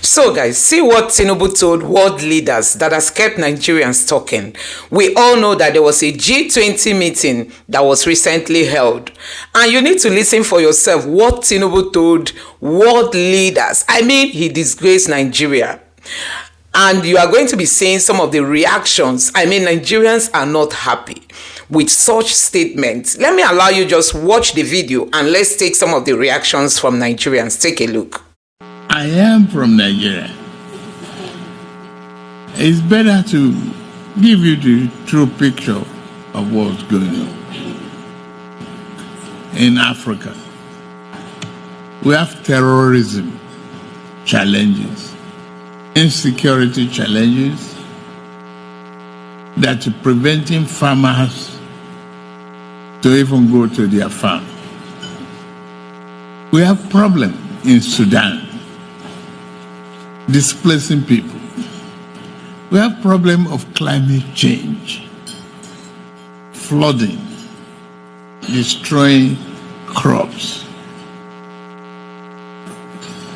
So guys, see what Tinubu told world leaders that has kept Nigerians talking. We all know that there was a G20 meeting that was recently held. And you need to listen for yourself what Tinubu told world leaders. I mean, he disgraced Nigeria. And you are going to be seeing some of the reactions. I mean, Nigerians are not happy with such statements. Let me allow you just watch the video and let's take some of the reactions from Nigerians. Take a look. I am from Nigeria. It's better to give you the true picture of what's going on. In Africa, we have terrorism challenges, insecurity challenges that are preventing farmers to even go to their farm. We have problem in Sudan, displacing people. We have problem of climate change, flooding, destroying crops.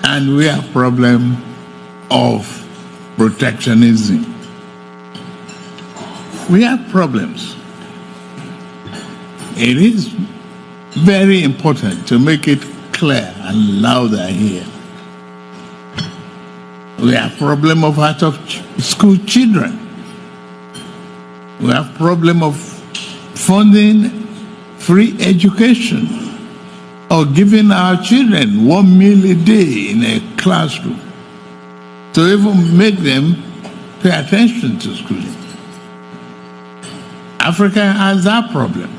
And we have problem of protectionism. We have problems. It is very important to make it clear and louder here. We have problem of out of school children. We have problem of funding free education or giving our children 1 meal a day in a classroom to even make them pay attention to schooling. Africa has that problem.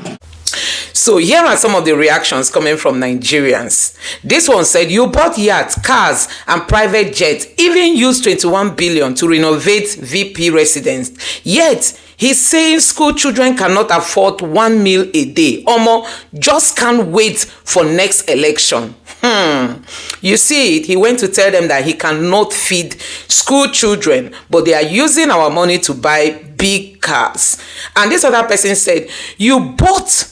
So here are some of the reactions coming from Nigerians. This one said, you bought yachts, cars, and private jets, even used 21 billion to renovate VP residence. Yet, he's saying school children cannot afford 1 meal a day. Omo, just can't wait for next election. You see it, he went to tell them that he cannot feed school children, but they are using our money to buy big cars. And this other person said, you bought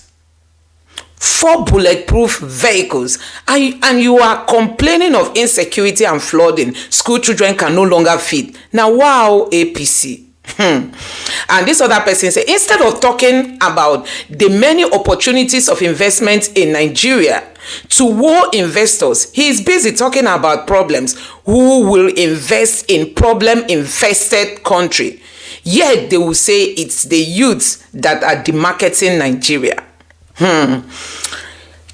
4 bulletproof vehicles and you are complaining of insecurity and flooding. School children can no longer feed. Now, wow, APC. And this other person said, instead of talking about the many opportunities of investment in Nigeria to war investors, he is busy talking about problems. Who will invest in problem-infested country? Yet they will say it's the youths that are demarketing Nigeria.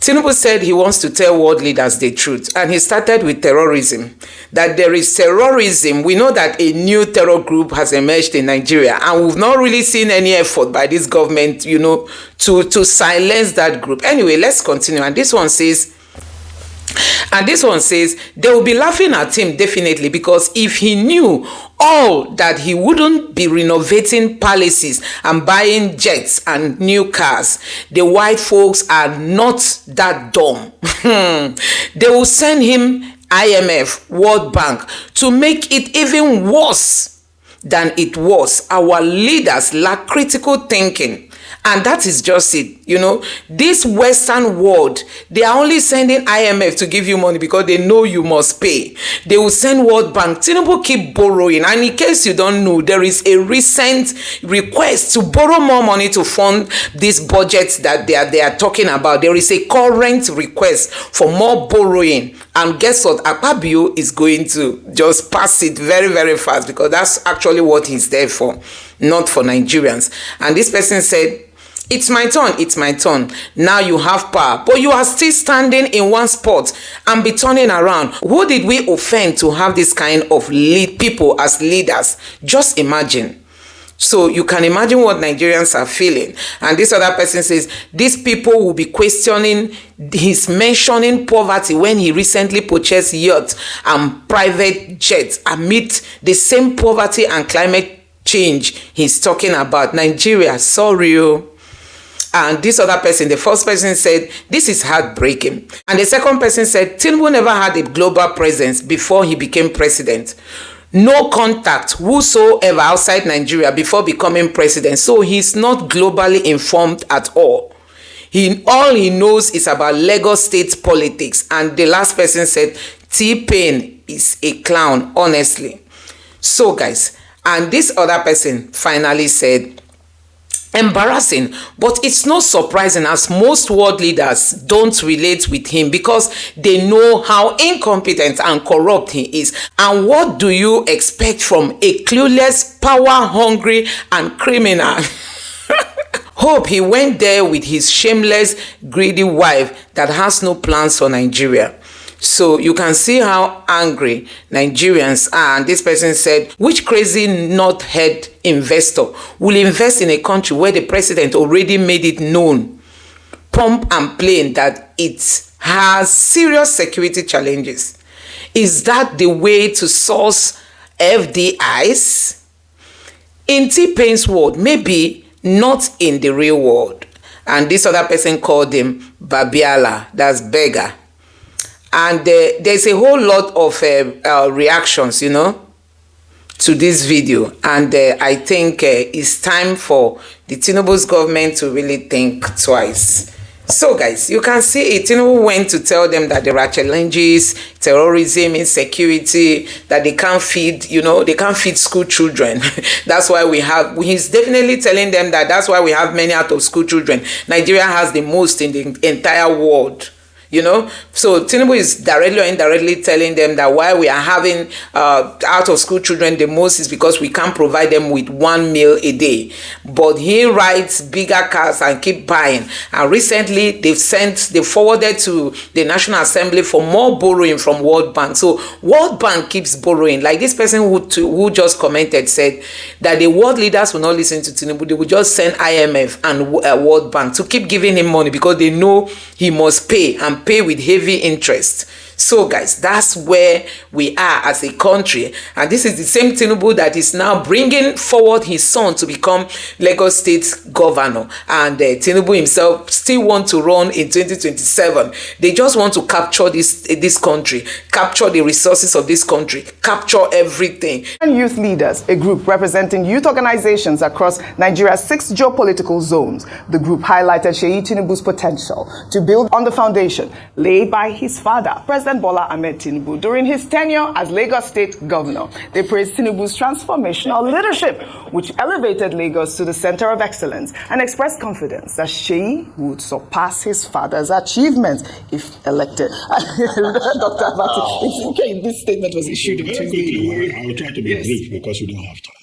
Tinubu said he wants to tell world leaders the truth, and he started with terrorism. That there is terrorism. We know that a new terror group has emerged in Nigeria, and we've not really seen any effort by this government, to silence that group. Anyway, let's continue. And this one says, they will be laughing at him definitely, because if he knew all that, he wouldn't be renovating palaces and buying jets and new cars. The white folks are not that dumb. They will send him IMF, World Bank to make it even worse than it was. Our leaders lack critical thinking. And that is just it. This Western world, they are only sending IMF to give you money because they know you must pay. They will send World Bank. Tinubu keep borrowing. And in case you don't know, there is a recent request to borrow more money to fund this budget that they are talking about. There is a current request for more borrowing. And guess what? Akpabio is going to just pass it very, very fast, because that's actually what he's there for, not for Nigerians. And this person said, it's my turn. Now you have power, but you are still standing in one spot and be turning around. Who did we offend to have this kind of people as leaders? Just imagine. So you can imagine what Nigerians are feeling. And this other person says, these people will be questioning his mentioning poverty when he recently purchased yachts and private jets amid the same poverty and climate change he's talking about. Nigeria, sorry. And this other person, the first person said, this is heartbreaking. And the second person said, Tinubu never had a global presence before he became president. No contact whosoever outside Nigeria before becoming president. So he's not globally informed at all. All he knows is about Lagos state politics. And the last person said, T-Pain is a clown, honestly. So guys, and this other person finally said, embarrassing, but it's not surprising as most world leaders don't relate with him because they know how incompetent and corrupt he is. And what do you expect from a clueless, power-hungry and criminal? Hope he went there with his shameless, greedy wife that has no plans for Nigeria. So you can see how angry Nigerians are. And this person said, which crazy knothead investor will invest in a country where the president already made it known, pump and plain, that it has serious security challenges? Is that the way to source FDIs? In T-Pain's world, maybe not in the real world. And this other person called him Babiala, that's beggar. And there's a whole lot of reactions, you know, to this video. And I think it's time for the Tinubu's government to really think twice. So guys, you can see Tinubu went to tell them that there are challenges, terrorism, insecurity, that they can't feed, you know, they can't feed school children. That's why he's definitely telling them that that's why we have many out of school children. Nigeria has the most in the entire world. You know, so Tinubu is directly or indirectly telling them that why we are having out of school children the most is because we can't provide them with 1 meal a day. But he writes bigger cars and keep buying. And recently they forwarded to the National Assembly for more borrowing from World Bank. So World Bank keeps borrowing. Like this person who just commented said that the world leaders will not listen to Tinubu. They will just send IMF and World Bank to keep giving him money because they know he must pay, and pay with heavy interest. So guys, that's where we are as a country. And this is the same Tinubu that is now bringing forward his son to become Lagos State governor. And Tinubu himself still want to run in 2027. They just want to capture this country, capture the resources of this country, capture everything. Youth leaders, a group representing youth organizations across Nigeria's 6 geopolitical zones. The group highlighted Sheyi Tinubu's potential to build on the foundation laid by his father, President Bola Ahmed Tinubu, during his tenure as Lagos State Governor. They praised Tinubu's transformational leadership, which elevated Lagos to the center of excellence, and expressed confidence that Sheyi would surpass his father's achievements if elected. Dr. Abati, it's okay, this statement was issued in Tuesday. I will try to be brief because we don't have time.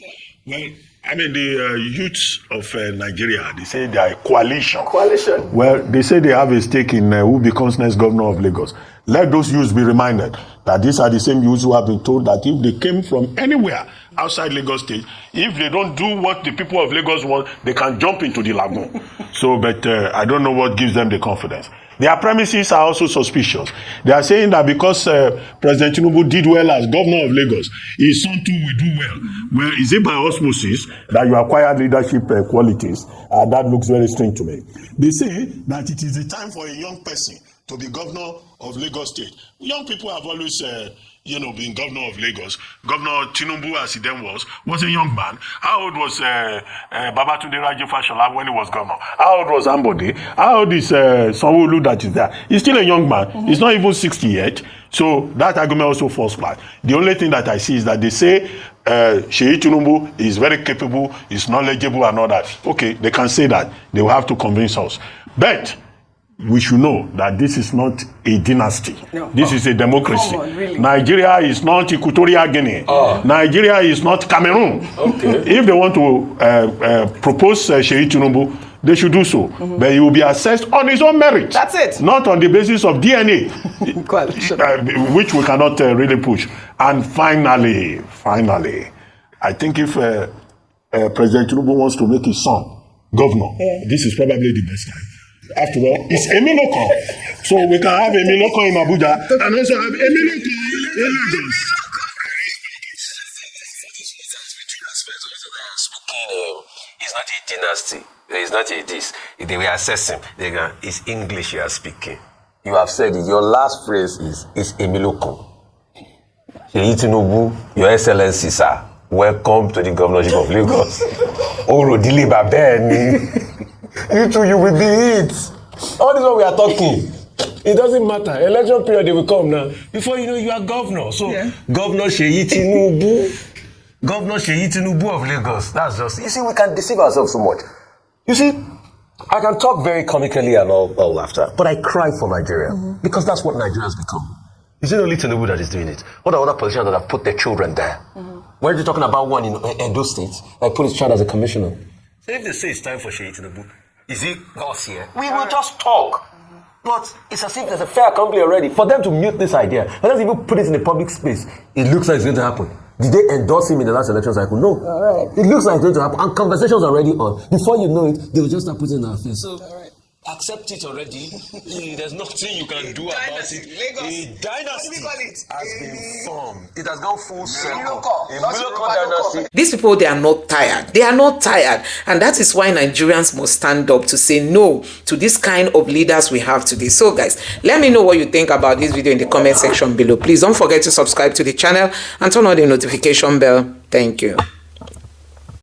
Well, I mean, the youths of Nigeria, they say they are a coalition. Coalition. Well, they say they have a stake in who becomes next governor of Lagos. Let those youths be reminded that these are the same youths who have been told that if they came from anywhere outside Lagos State, if they don't do what the people of Lagos want, they can jump into the lagoon. So, but I don't know what gives them the confidence. Their premises are also suspicious. They are saying that because President Tinubu did well as governor of Lagos, his son too will do well. Well, is it by osmosis that you acquire leadership qualities? That looks very strange to me. They say that it is the time for a young person to be governor of Lagos State. Young people have always been governor of Lagos. Governor Tinubu, as he then was a young man. How old was Babatunde Raji Fashola when he was governor? How old was Ambode? How old is Sanwo-Olu that is there? He's still a young man. Mm-hmm. He's not even 60 yet. So that argument also falls flat. The only thing that I see is that they say Sheyi Tinubu is very capable, is knowledgeable and all that. Okay, they can say that. They will have to convince us. But we should know that this is not a dynasty. No. This is a democracy. Come on, really? Nigeria is not Equatorial Guinea. Nigeria is not Cameroon. Okay. If they want to propose Sheyi Tinubu, they should do so. Mm-hmm. But he will be assessed on his own merit. That's it. Not on the basis of DNA, which we cannot really push. And finally, I think if President Tinubu wants to make his son governor, this is probably the best time. After all, it's Emiloko. So we can have Emiloko in Abuja and also have Emiloko in Lagos. It's not a dynasty. It's not a this. They will assess him. It's English you are speaking. You have said it. Your last phrase is Emiloko. Sheyi Tinubu, Your Excellency, sir. Welcome to the governorship of Lagos. Orodili Babeni. You two, you will be it. All this what we are talking. It doesn't matter. Election period, they will come now. Before you know, you are governor. So, Governor Seyi Tinubu, Governor Seyi Tinubu of Lagos. That's just, you see, we can deceive ourselves so much. You see, I can talk very comically and all after, but I cry for Nigeria because that's what Nigeria has become. Is it only Tinubu that is doing it? What are other politicians that have put their children there? Why are you talking about one in Edo State that put his child as a commissioner? So if they say it's time for Seyi Tinubu, is it us here? We will just talk. But it's as if there's a fair company already. For them to mute this idea, for them to even put it in a public space, it looks like it's going to happen. Did they endorse him in the last election cycle? No. It looks like it's going to happen. And conversations are already on. Before you know it, they will just start putting it in our face. So, accept it already. There's nothing you can do about it. A dynasty has been formed. It has gone full circle. A miracle dynasty. These people, they are not tired. They are not tired. And that is why Nigerians must stand up to say no to this kind of leaders we have today. So guys, let me know what you think about this video in the comment section below. Please don't forget to subscribe to the channel and turn on the notification bell. Thank you.